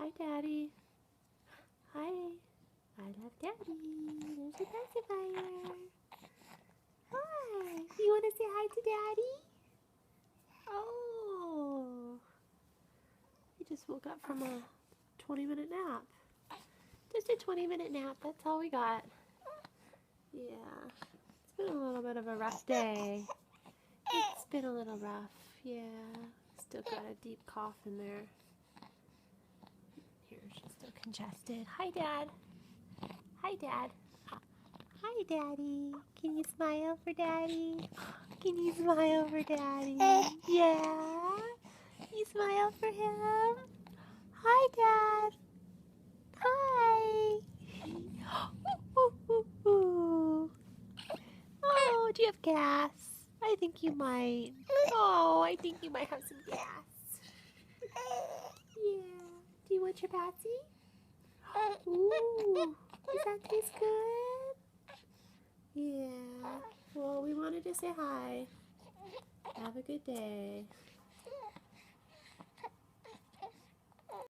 Hi, Daddy. Hi. I love Daddy. There's a pacifier. Hi. You want to say hi to Daddy? Oh. He just woke up from a 20-minute nap. Just a 20-minute nap. That's all we got. Yeah. It's been a little bit of a rough day. It's been a little rough. Yeah. Still got a deep cough in there. Here, she's still congested. Hi, Dad. Hi, Dad. Hi, Daddy. Can you smile for Daddy? Can you smile for Daddy? Yeah? You smile for him? Hi, Dad. Hi. Oh, do you have gas? I think you might. Oh, I think you might have some gas. Yeah. Do you want your Patsy? Ooh. Does that taste good? Yeah. Well, we wanted to say hi. Have a good day.